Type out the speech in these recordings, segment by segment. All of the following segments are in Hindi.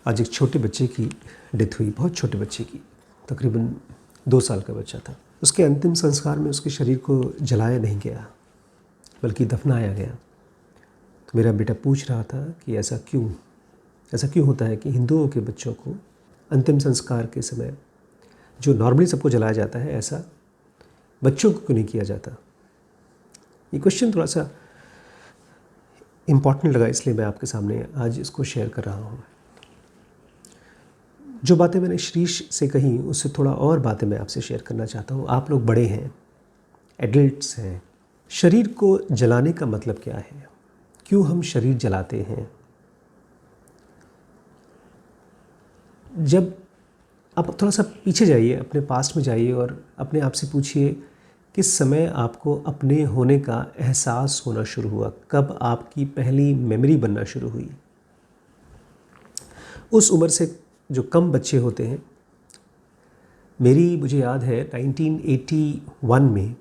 आज एक छोटे बच्चे की डेथ हुई, बहुत छोटे बच्चे की, तकरीबन 2 साल का बच्चा था। उसके अंतिम संस्कार में उसके शरीर को जलाया नहीं गया बल्कि दफनाया गया। तो मेरा बेटा पूछ रहा था कि ऐसा क्यों होता है कि हिंदुओं के बच्चों को अंतिम संस्कार के समय जो नॉर्मली सबको जलाया जाता है, ऐसा बच्चों को क्यों नहीं किया जाता। ये क्वेश्चन थोड़ा सा इम्पॉर्टेंट लगा, इसलिए मैं आपके सामने आज इसको शेयर कर रहा हूँ। जो बातें मैंने श्रीश से कही उससे थोड़ा और बातें मैं आपसे शेयर करना चाहता हूँ। आप लोग बड़े हैं, एडल्ट्स हैं। शरीर को जलाने का मतलब क्या है? क्यों हम शरीर जलाते हैं? जब आप थोड़ा सा पीछे जाइए, अपने पास्ट में जाइए और अपने आप से पूछिए किस समय आपको अपने होने का एहसास होना शुरू हुआ, कब आपकी पहली मेमोरी बनना शुरू हुई। उस उम्र से जो कम बच्चे होते हैं, मुझे याद है 1981 में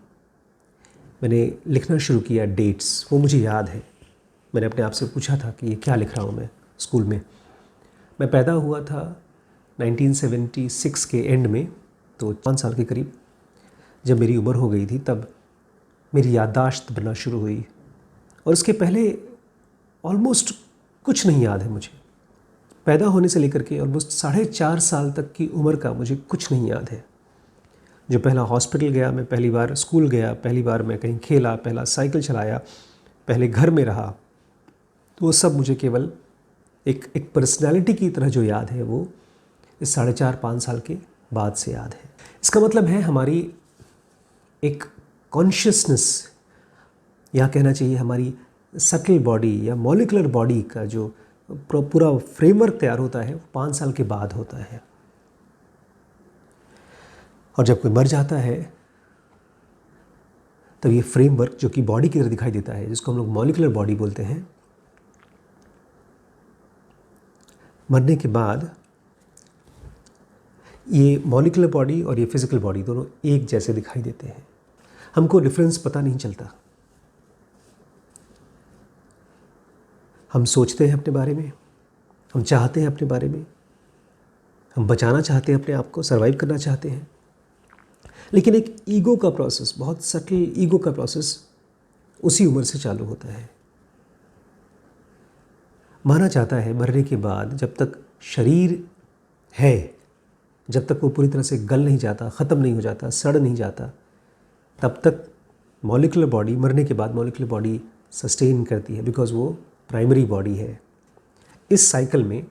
मैंने लिखना शुरू किया डेट्स, वो मुझे याद है। मैंने अपने आप से पूछा था कि ये क्या लिख रहा हूँ मैं स्कूल में। मैं पैदा हुआ था 1976 के एंड में, तो 5 साल के करीब जब मेरी उम्र हो गई थी तब मेरी याददाश्त बनना शुरू हुई। और उसके पहले ऑलमोस्ट कुछ नहीं याद है मुझे। पैदा होने से लेकर के ऑलमोस्ट 4.5 साल तक की उम्र का मुझे कुछ नहीं याद है। जो पहला हॉस्पिटल गया मैं, पहली बार स्कूल गया, पहली बार मैं कहीं खेला, पहला साइकिल चलाया, पहले घर में रहा, तो वो सब मुझे केवल एक पर्सनैलिटी की तरह जो याद है वो इस 4.5 साल के बाद से याद है। इसका मतलब है हमारी एक कॉन्शियसनेस, या कहना चाहिए हमारी सटल बॉडी या मॉलिकुलर बॉडी का जो पूरा फ्रेमवर्क तैयार होता है वो 5 साल के बाद होता है। और जब कोई मर जाता है तब ये फ्रेमवर्क जो कि बॉडी की तरह दिखाई देता है, जिसको हम लोग मॉलिकुलर बॉडी बोलते हैं, मरने के बाद ये मॉलिकुलर बॉडी और ये फिजिकल बॉडी दोनों एक जैसे दिखाई देते हैं। हमको डिफरेंस पता नहीं चलता। हम सोचते हैं अपने बारे में, हम चाहते हैं अपने बारे में, हम बचाना चाहते हैं अपने आप को, सर्वाइव करना चाहते हैं, लेकिन एक ईगो का प्रोसेस, बहुत सटल ईगो का प्रोसेस उसी उम्र से चालू होता है। माना जाता है मरने के बाद जब तक शरीर है, जब तक वो पूरी तरह से गल नहीं जाता, ख़त्म नहीं हो जाता, सड़ नहीं जाता, तब तक मॉलिकुलर बॉडी, मरने के बाद मॉलिकुलर बॉडी सस्टेन करती है, बिकॉज वो प्राइमरी बॉडी है। इस साइकिल में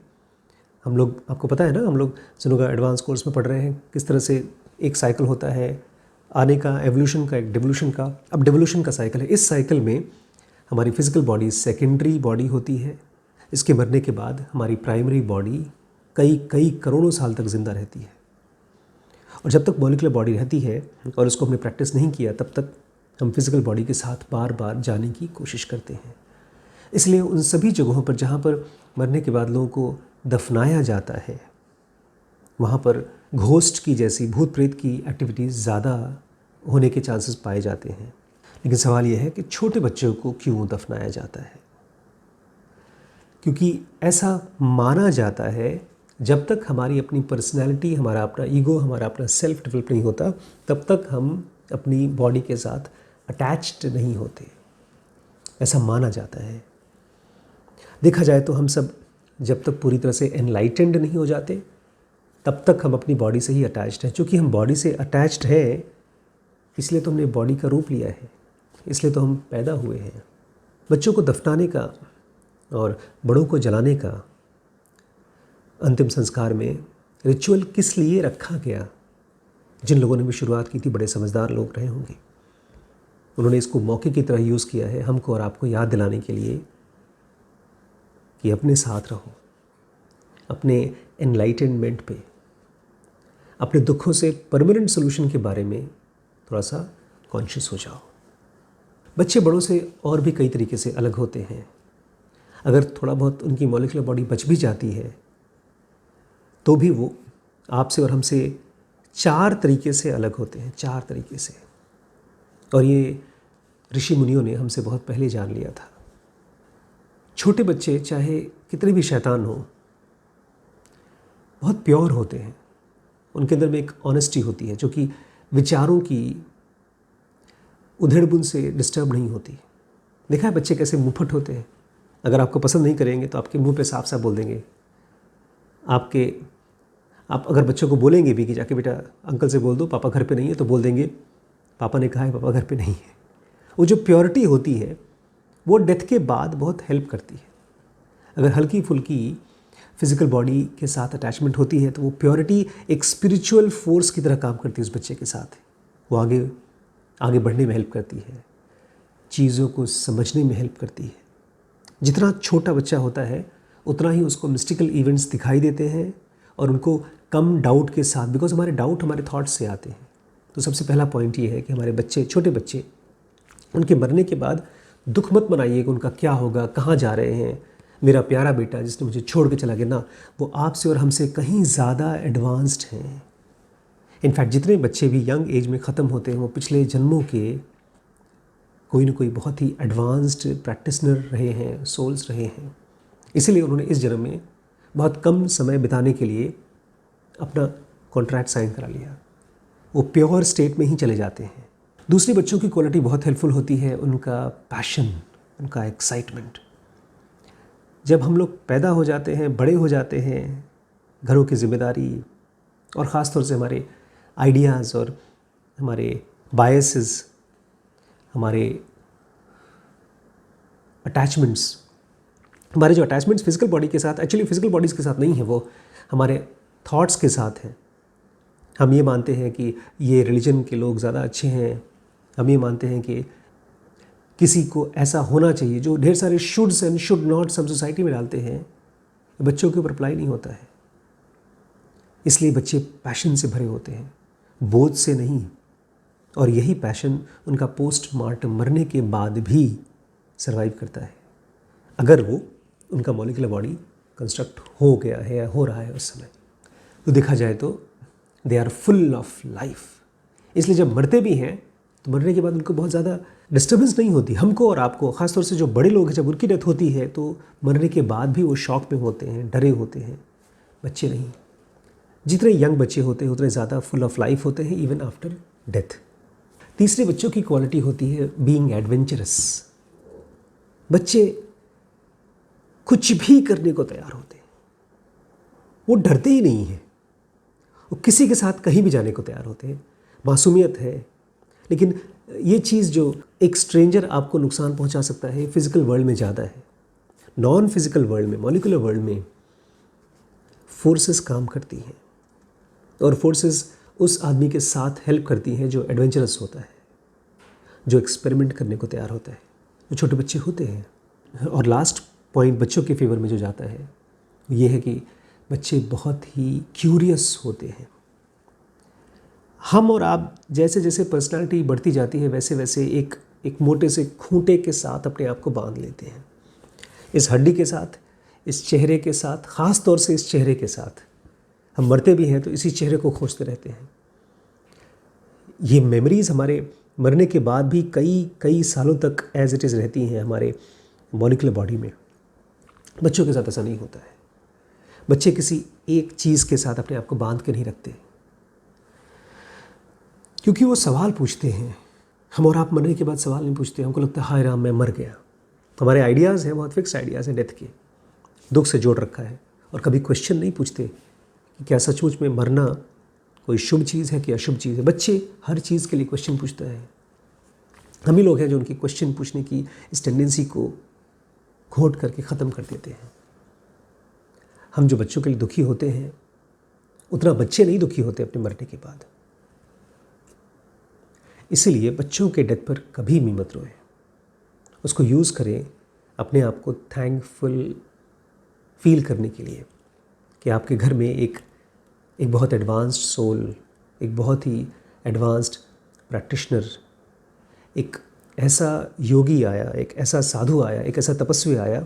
हम लोग, आपको पता है ना, हम लोग जिनका एडवांस कोर्स में पढ़ रहे हैं किस तरह से एक साइकिल होता है आने का, एवोल्यूशन का, एक डिवोल्यूशन का। अब डिवोल्यूशन का साइकिल है। इस साइकिल में हमारी फिजिकल बॉडी सेकेंडरी बॉडी होती है। इसके मरने के बाद हमारी प्राइमरी बॉडी कई करोड़ों साल तक ज़िंदा रहती है। और जब तक मॉलिकुलर बॉडी रहती है और उसको हमने प्रैक्टिस नहीं किया, तब तक हम फिजिकल बॉडी के साथ बार बार जाने की कोशिश करते हैं। इसलिए उन सभी जगहों पर जहाँ पर मरने के बाद लोगों को दफनाया जाता है, वहाँ पर घोस्ट की जैसी, भूत प्रेत की एक्टिविटीज़ ज़्यादा होने के चांसेस पाए जाते हैं। लेकिन सवाल यह है कि छोटे बच्चों को क्यों दफनाया जाता है? क्योंकि ऐसा माना जाता है जब तक हमारी अपनी पर्सनैलिटी, हमारा अपना ईगो, हमारा अपना सेल्फ डेवलप नहीं होता, तब तक हम अपनी बॉडी के साथ अटैच्ड नहीं होते, ऐसा माना जाता है। देखा जाए तो हम सब जब तक पूरी तरह से एनलाइटेंड नहीं हो जाते तब तक हम अपनी बॉडी से ही अटैच्ड हैं। क्योंकि हम बॉडी से अटैच्ड हैं इसलिए तो हमने बॉडी का रूप लिया है, इसलिए तो हम पैदा हुए हैं। बच्चों को दफनाने का और बड़ों को जलाने का अंतिम संस्कार में रिचुअल किस लिए रखा गया? जिन लोगों ने भी शुरुआत की थी बड़े समझदार लोग रहे होंगे। उन्होंने इसको मौके की तरह यूज़ किया है हमको और आपको याद दिलाने के लिए कि अपने साथ रहो, अपने एनलाइटनमेंट पे, अपने दुखों से परमानेंट सोल्यूशन के बारे में थोड़ा सा कॉन्शियस हो जाओ। बच्चे बड़ों से और भी कई तरीके से अलग होते हैं। अगर थोड़ा बहुत उनकी मॉलिक्यूलर बॉडी बच भी जाती है तो भी वो आपसे और हमसे 4 तरीके से अलग होते हैं, 4 तरीके से। और ये ऋषि मुनियों ने हमसे बहुत पहले जान लिया था। छोटे बच्चे चाहे कितने भी शैतान हो, बहुत प्योर होते हैं, उनके अंदर में एक ऑनेस्टी होती है जो कि विचारों की उधेड़-बुन से डिस्टर्ब नहीं होती। देखा है बच्चे कैसे मुँहफट होते हैं, अगर आपको पसंद नहीं करेंगे तो आपके मुंह पे साफ साफ बोल देंगे। आप अगर बच्चों को बोलेंगे भी कि जाके बेटा अंकल से बोल दो पापा घर पे नहीं है, तो बोल देंगे पापा ने कहा है पापा घर पे नहीं है। वो जो प्योरिटी होती है वो डेथ के बाद बहुत हेल्प करती है। अगर हल्की फुल्की फिज़िकल बॉडी के साथ अटैचमेंट होती है तो वो प्योरिटी एक स्पिरिचुअल फोर्स की तरह काम करती है उस बच्चे के साथ। वो आगे बढ़ने में हेल्प करती है, चीज़ों को समझने में हेल्प करती है। जितना छोटा बच्चा होता है उतना ही उसको मिस्टिकल इवेंट्स दिखाई देते हैं और उनको कम डाउट के साथ, बिकॉज हमारे डाउट हमारे थॉट्स से आते हैं। तो सबसे पहला पॉइंट ये है कि हमारे बच्चे, छोटे बच्चे, उनके मरने के बाद दुख मत मनाइए कि उनका क्या होगा, कहाँ जा रहे हैं। मेरा प्यारा बेटा जिसने मुझे छोड़ के चला गया ना, वो आपसे और हमसे कहीं ज़्यादा एडवांस्ड हैं। इनफैक्ट जितने बच्चे भी यंग एज में ख़त्म होते हैं वो पिछले जन्मों के कोई ना कोई बहुत ही एडवांस्ड प्रैक्टिशनर रहे हैं, सोल्स रहे हैं। इसीलिए उन्होंने इस जन्म में बहुत कम समय बिताने के लिए अपना कॉन्ट्रैक्ट साइन करा लिया। वो प्योर स्टेट में ही चले जाते हैं। दूसरे बच्चों की क्वालिटी बहुत हेल्पफुल होती है, उनका पैशन, उनका एक्साइटमेंट। जब हम लोग पैदा हो जाते हैं, बड़े हो जाते हैं, घरों की जिम्मेदारी और ख़ास तौर से हमारे आइडियाज़ और हमारे बायसेस, हमारे अटैचमेंट्स, हमारे जो अटैचमेंट्स फिज़िकल बॉडी के साथ, एक्चुअली फिज़िकल बॉडीज़ के साथ नहीं है, वो हमारे थॉट्स के साथ हैं। हम ये मानते हैं कि ये रिलीजन के लोग ज़्यादा अच्छे हैं, हम ये मानते हैं कि किसी को ऐसा होना चाहिए, जो ढेर सारे शुड्स एंड शुड नॉट्स हम सोसाइटी में डालते हैं, बच्चों के ऊपर अप्लाई नहीं होता है। इसलिए बच्चे पैशन से भरे होते हैं, बोझ से नहीं। और यही पैशन उनका पोस्टमार्टम मरने के बाद भी सर्वाइव करता है, अगर वो उनका मॉलिक्यूलर बॉडी कंस्ट्रक्ट हो गया है या हो रहा है उस समय। तो देखा जाए तो they are full of life. इसलिए जब मरते भी हैं तो मरने के बाद उनको बहुत ज़्यादा डिस्टर्बेंस नहीं होती, हमको और आपको। ख़ासतौर से जो बड़े लोग हैं, जब उनकी डेथ होती है तो मरने के बाद भी वो शॉक में होते हैं, डरे होते हैं। बच्चे नहीं, जितने यंग बच्चे होते हैं उतने ज़्यादा फुल ऑफ लाइफ होते हैं इवन आफ्टर डेथ। तीसरे बच्चों की क्वालिटी होती है बीइंग एडवेंचरस। बच्चे कुछ भी करने को तैयार होते हैं, वो डरते ही नहीं हैं, वो किसी के साथ कहीं भी जाने को तैयार होते हैं। मासूमियत है, लेकिन ये चीज़ जो एक स्ट्रेंजर आपको नुकसान पहुंचा सकता है, फिज़िकल वर्ल्ड में ज़्यादा है। नॉन फिज़िकल वर्ल्ड में, मॉलिक्यूलर वर्ल्ड में फोर्सेस काम करती हैं और फोर्सेस उस आदमी के साथ हेल्प करती हैं जो एडवेंचरस होता है, जो एक्सपेरिमेंट करने को तैयार होता है, जो छोटे बच्चे होते हैं। और लास्ट पॉइंट बच्चों के फेवर में जो जाता है ये है कि बच्चे बहुत ही क्यूरियस होते हैं। हम और आप जैसे जैसे पर्सनालिटी बढ़ती जाती है वैसे वैसे एक मोटे से खूंटे के साथ अपने आप को बांध लेते हैं। इस हड्डी के साथ, इस चेहरे के साथ, ख़ास तौर से इस चेहरे के साथ। हम मरते भी हैं तो इसी चेहरे को खोजते रहते हैं। ये मेमोरीज़ हमारे मरने के बाद भी कई सालों तक एज इट इज़ रहती हैं हमारे मॉलिक्यूलर बॉडी में। बच्चों के साथ ऐसा नहीं होता है। बच्चे किसी एक चीज़ के साथ अपने आप को बांध के नहीं रखते, क्योंकि वो सवाल पूछते हैं। हम और आप मरने के बाद सवाल नहीं पूछते। हमको लगता है हाय राम मैं मर गया। हमारे आइडियाज़ हैं, बहुत फिक्स आइडियाज़ हैं डेथ के, दुख से जोड़ रखा है। और कभी क्वेश्चन नहीं पूछते कि क्या सचमुच में मरना कोई शुभ चीज़ है कि अशुभ चीज़ है। बच्चे हर चीज़ के लिए क्वेश्चन पूछते हैं। हम ही लोग हैं जो उनकी क्वेश्चन पूछने की इस टेंडेंसी को घोट करके ख़त्म कर देते हैं। हम जो बच्चों के लिए दुखी होते हैं उतना बच्चे नहीं दुखी होते अपने मरने के बाद। इसीलिए बच्चों के डेथ पर कभी भी मत रोएं। उसको यूज़ करें अपने आप को थैंकफुल फील करने के लिए कि आपके घर में एक बहुत एडवांस्ड सोल, एक बहुत ही एडवांस्ड प्रैक्टिशनर, एक ऐसा योगी आया, एक ऐसा साधु आया, एक ऐसा तपस्वी आया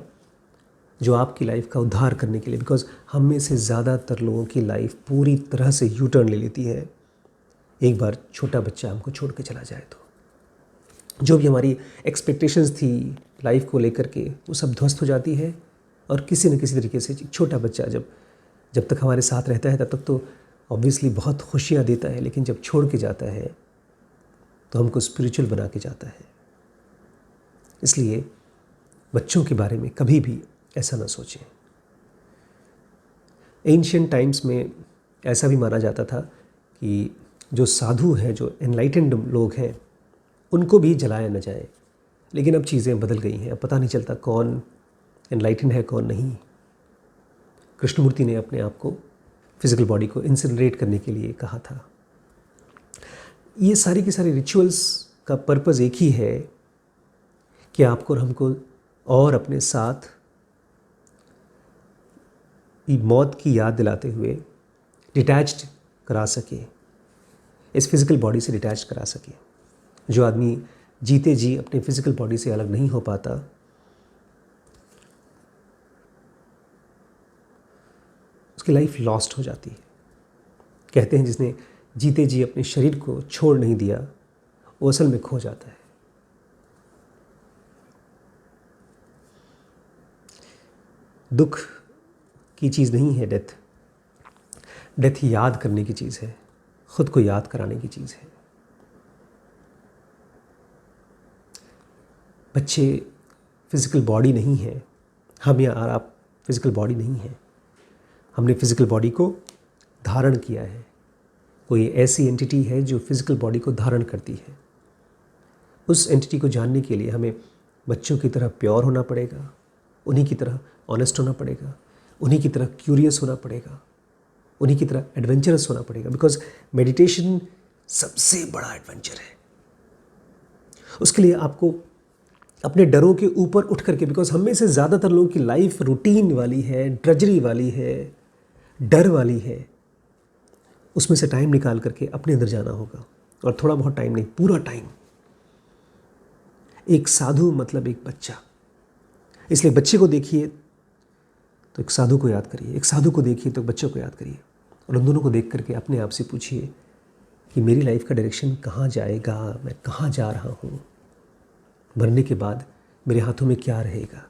जो आपकी लाइफ का उद्धार करने के लिए। बिकॉज हम में से ज़्यादातर लोगों की लाइफ पूरी तरह से यू टर्न ले लेती है एक बार छोटा बच्चा हमको छोड़ के चला जाए तो। जो भी हमारी एक्सपेक्टेशंस थी लाइफ को लेकर के वो सब ध्वस्त हो जाती है। और किसी न किसी तरीके से छोटा बच्चा जब जब तक हमारे साथ रहता है तब तक तो ऑब्वियसली बहुत खुशियाँ देता है, लेकिन जब छोड़ के जाता है तो हमको स्पिरिचुअल बना के जाता है। इसलिए बच्चों के बारे में कभी भी ऐसा ना सोचें। एंशिएंट टाइम्स में ऐसा भी माना जाता था कि जो साधु हैं, जो एनलाइटेंड लोग हैं, उनको भी जलाया न जाए। लेकिन अब चीज़ें बदल गई हैं, अब पता नहीं चलता कौन एनलाइटेंड है कौन नहीं। कृष्णमूर्ति ने अपने आप को, फिजिकल बॉडी को इंसिनरेट करने के लिए कहा था। ये सारी की सारी रिचुअल्स का पर्पज़ एक ही है कि आपको और हमको और अपने साथ मौत की याद दिलाते हुए डिटैच्ड करा सके, इस फिज़िकल बॉडी से डिटैच करा सके। जो आदमी जीते जी अपने फिज़िकल बॉडी से अलग नहीं हो पाता, उसकी लाइफ लॉस्ट हो जाती है। कहते हैं जिसने जीते जी अपने शरीर को छोड़ नहीं दिया, वो असल में खो जाता है। दुख की चीज़ नहीं है डेथ। डेथ याद करने की चीज़ है, खुद को याद कराने की चीज़ है। बच्चे फिज़िकल बॉडी नहीं है, हम या आप फिज़िकल बॉडी नहीं है। हमने फिज़िकल बॉडी को धारण किया है। कोई ऐसी एंटिटी है जो फिज़िकल बॉडी को धारण करती है। उस एंटिटी को जानने के लिए हमें बच्चों की तरह प्योर होना पड़ेगा, उन्हीं की तरह ऑनेस्ट होना पड़ेगा, उन्हीं की तरह क्यूरियस होना पड़ेगा, उन्हीं की तरह एडवेंचरस होना पड़ेगा। बिकॉज मेडिटेशन सबसे बड़ा एडवेंचर है। उसके लिए आपको अपने डरों के ऊपर उठ करके, बिकॉज हम में से ज़्यादातर लोगों की लाइफ रूटीन वाली है, ड्रजरी वाली है, डर वाली है, उसमें से टाइम निकाल करके अपने अंदर जाना होगा। और थोड़ा बहुत टाइम नहीं, पूरा टाइम। एक साधु मतलब एक बच्चा। इसलिए बच्चे को देखिए तो एक साधु को याद करिए, एक साधु को देखिए तो एक बच्चे को याद करिए, और उन दोनों को देख करके अपने आप से पूछिए कि मेरी लाइफ का डायरेक्शन कहाँ जाएगा, मैं कहाँ जा रहा हूँ, मरने के बाद मेरे हाथों में क्या रहेगा।